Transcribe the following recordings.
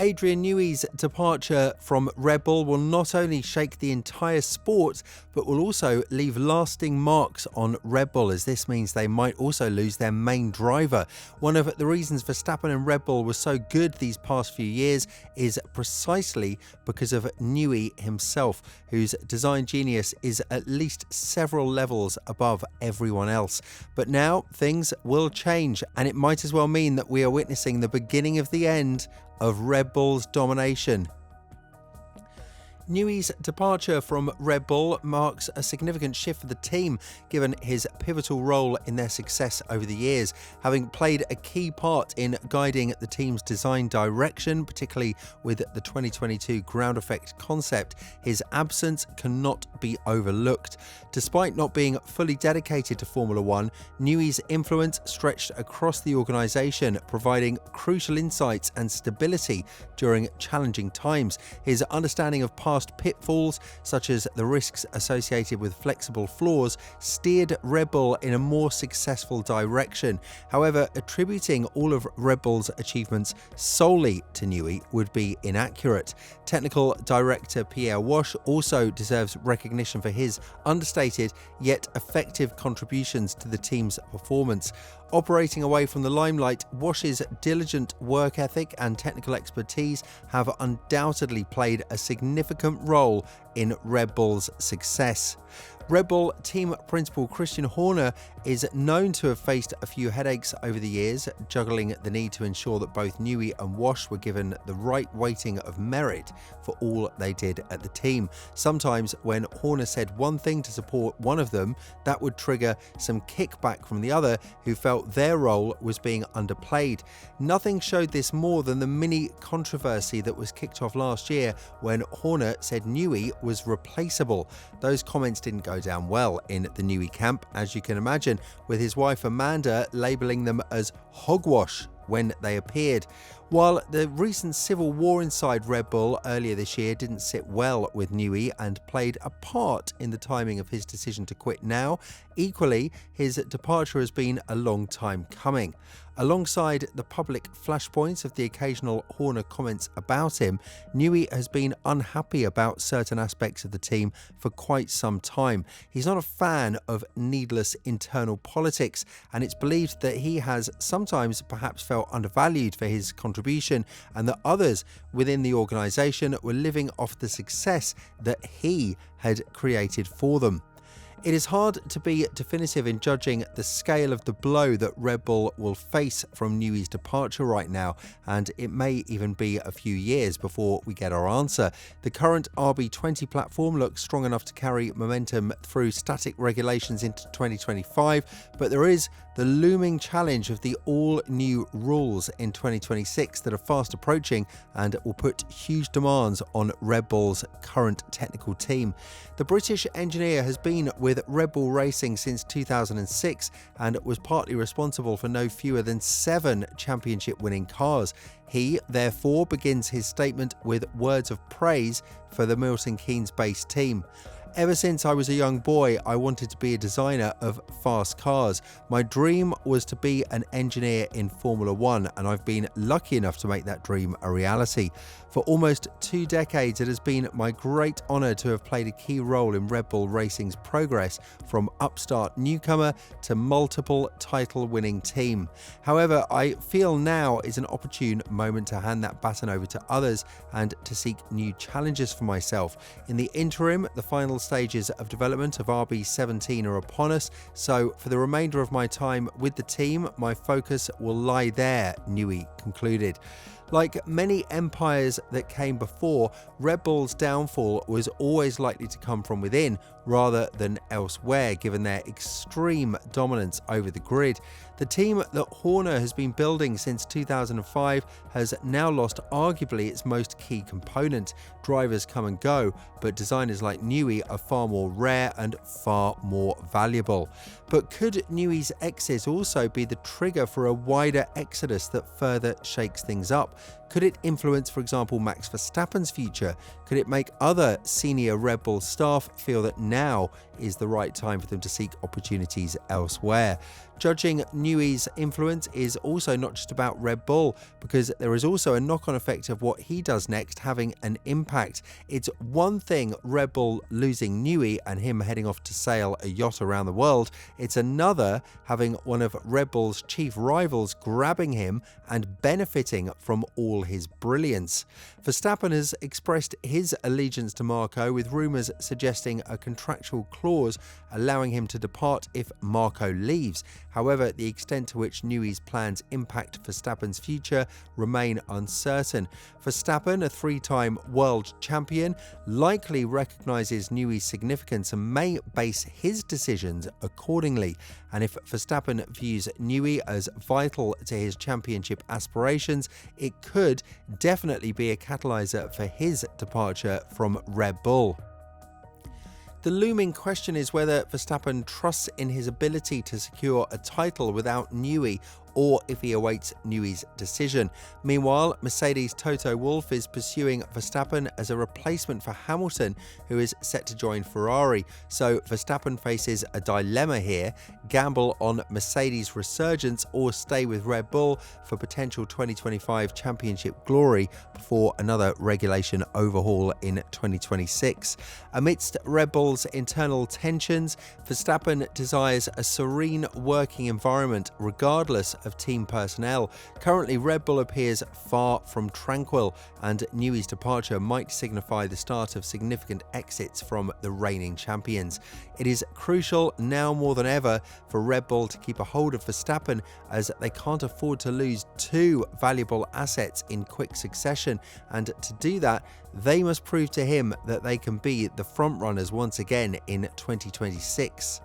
Adrian Newey's departure from Red Bull will not only shake the entire sport, but will also leave lasting marks on Red Bull, as this means they might also lose their main driver. One of the reasons Verstappen and Red Bull were so good these past few years is precisely because of Newey himself, whose design genius is at least several levels above everyone else. But now things will change, and it might as well mean that we are witnessing the beginning of the end of Red Bull's domination. Newey's departure from Red Bull marks a significant shift for the team, given his pivotal role in their success over the years. Having played a key part in guiding the team's design direction, particularly with the 2022 ground effect concept, his absence cannot be overlooked. Despite not being fully dedicated to Formula One, Newey's influence stretched across the organisation, providing crucial insights and stability during challenging times. His understanding of past pitfalls, such as the risks associated with flexible floors, steered Red Bull in a more successful direction. However, attributing all of Red Bull's achievements solely to Newey would be inaccurate. Technical director Pierre Wash also deserves recognition for his understated yet effective contributions to the team's performance. Operating away from the limelight, Wash's diligent work ethic and technical expertise have undoubtedly played a significant role in Red Bull's success. Red Bull team principal Christian Horner is known to have faced a few headaches over the years, juggling the need to ensure that both Newey and Wash were given the right weighting of merit for all they did at the team. Sometimes when Horner said one thing to support one of them, that would trigger some kickback from the other, who felt their role was being underplayed. Nothing showed this more than the mini controversy that was kicked off last year when Horner said Newey was replaceable. Those comments didn't go down well in the Newey camp, as you can imagine, with his wife Amanda labelling them as hogwash when they appeared. While the recent civil war inside Red Bull earlier this year didn't sit well with Newey and played a part in the timing of his decision to quit now, equally his departure has been a long time coming. Alongside the public flashpoints of the occasional Horner comments about him, Newey has been unhappy about certain aspects of the team for quite some time. He's not a fan of needless internal politics, and it's believed that he has sometimes perhaps felt undervalued for his contribution, and that others within the organisation were living off the success that he had created for them. It is hard to be definitive in judging the scale of the blow that Red Bull will face from Newey's departure right now, and it may even be a few years before we get our answer. The current RB20 platform looks strong enough to carry momentum through static regulations into 2025, but there is the looming challenge of the all-new rules in 2026 that are fast approaching and will put huge demands on Red Bull's current technical team. The British engineer has been with Red Bull Racing since 2006 and was partly responsible for no fewer than 7 championship-winning cars. He, therefore, begins his statement with words of praise for the Milton Keynes-based team. Ever since I was a young boy, I wanted to be a designer of fast cars. My dream was to be an engineer in Formula One, and I've been lucky enough to make that dream a reality. For almost 2 decades, it has been my great honour to have played a key role in Red Bull Racing's progress from upstart newcomer to multiple title-winning team. However, I feel now is an opportune moment to hand that baton over to others and to seek new challenges for myself. In the interim, the final stages of development of RB17 are upon us, so for the remainder of my time with the team, my focus will lie there, Newey concluded. Like many empires that came before, Red Bull's downfall was always likely to come from within rather than elsewhere, given their extreme dominance over the grid. The team that Horner has been building since 2005 has now lost arguably its most key component. Drivers come and go, but designers like Newey are far more rare and far more valuable. But could Newey's exit also be the trigger for a wider exodus that further shakes things up? Could it influence, for example, Max Verstappen's future? Could it make other senior Red Bull staff feel that now is the right time for them to seek opportunities elsewhere? Judging Newey's influence is also not just about Red Bull, because there is also a knock-on effect of what he does next having an impact. It's one thing Red Bull losing Newey and him heading off to sail a yacht around the world. It's another having one of Red Bull's chief rivals grabbing him and benefiting from all his brilliance. Verstappen has expressed his allegiance to Marco, with rumours suggesting a contractual clause allowing him to depart if Marco leaves. However, the extent to which Newey's plans impact Verstappen's future remain uncertain. Verstappen, a three-time world champion, likely recognises Newey's significance and may base his decisions accordingly. And if Verstappen views Newey as vital to his championship aspirations, it could definitely be a catalyser for his departure from Red Bull. The looming question is whether Verstappen trusts in his ability to secure a title without Newey, or if he awaits Newey's decision. Meanwhile, Mercedes' Toto Wolff is pursuing Verstappen as a replacement for Hamilton, who is set to join Ferrari. So Verstappen faces a dilemma here: gamble on Mercedes' resurgence or stay with Red Bull for potential 2025 championship glory before another regulation overhaul in 2026. Amidst Red Bull's internal tensions, Verstappen desires a serene working environment regardless of team personnel. Currently, Red Bull appears far from tranquil, and Newey's departure might signify the start of significant exits from the reigning champions. It is crucial now more than ever for Red Bull to keep a hold of Verstappen, as they can't afford to lose two valuable assets in quick succession, and to do that, they must prove to him that they can be the frontrunners once again in 2026.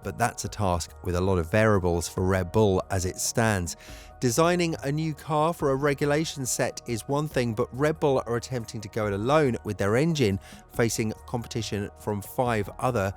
But that's a task with a lot of variables for Red Bull as it stands. Designing a new car for a regulation set is one thing, but Red Bull are attempting to go it alone with their engine, facing competition from 5 other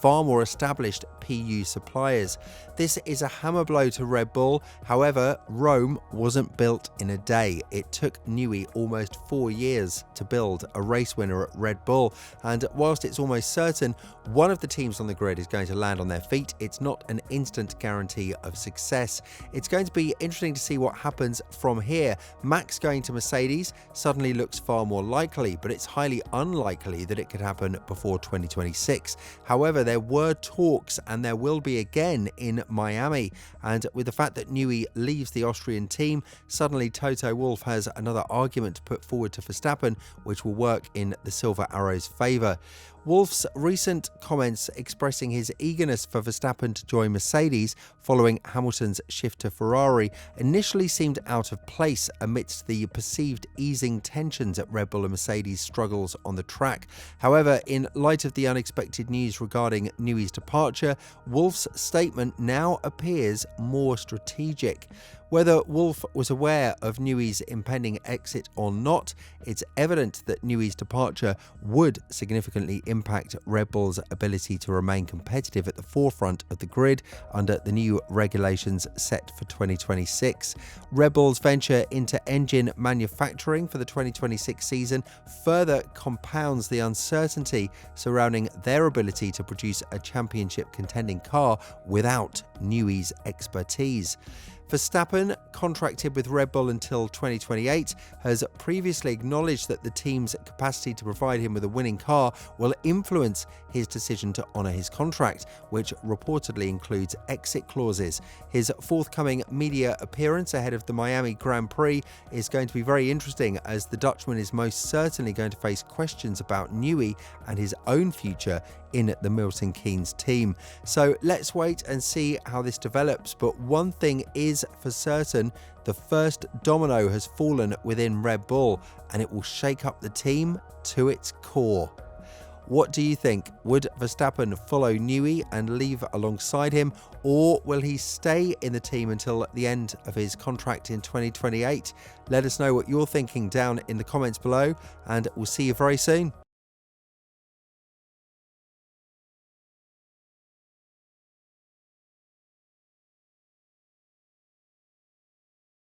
far more established PU suppliers. This is a hammer blow to Red Bull. However, Rome wasn't built in a day. It took Newey almost 4 years to build a race winner at Red Bull, and whilst it's almost certain one of the teams on the grid is going to land on their feet, it's not an instant guarantee of success. It's going to be interesting to see what happens from here. Max going to Mercedes suddenly looks far more likely, but it's highly unlikely that it could happen before 2026. However, there were talks, and there will be again in Miami, and with the fact that Newey leaves the Austrian team, suddenly Toto Wolff has another argument to put forward to Verstappen, which will work in the Silver Arrow's favour. Wolff's recent comments expressing his eagerness for Verstappen to join Mercedes following Hamilton's shift to Ferrari initially seemed out of place amidst the perceived easing tensions at Red Bull and Mercedes' struggles on the track. However, in light of the unexpected news regarding Newey's departure, Wolff's statement now appears more strategic. Whether Wolff was aware of Newey's impending exit or not, it's evident that Newey's departure would significantly impact Red Bull's ability to remain competitive at the forefront of the grid under the new regulations set for 2026. Red Bull's venture into engine manufacturing for the 2026 season further compounds the uncertainty surrounding their ability to produce a championship contending car without Newey's expertise. Verstappen, contracted with Red Bull until 2028, has previously acknowledged that the team's capacity to provide him with a winning car will influence his decision to honour his contract, which reportedly includes exit clauses. His forthcoming media appearance ahead of the Miami Grand Prix is going to be very interesting, as the Dutchman is most certainly going to face questions about Newey and his own future in the Milton Keynes team. So let's wait and see how this develops, but one thing is for certain: the first domino has fallen within Red Bull, and it will shake up the team to its core. What do you think? Would Verstappen follow Newey and leave alongside him, or will he stay in the team until the end of his contract in 2028? Let us know what you're thinking down in the comments below, and we'll see you very soon.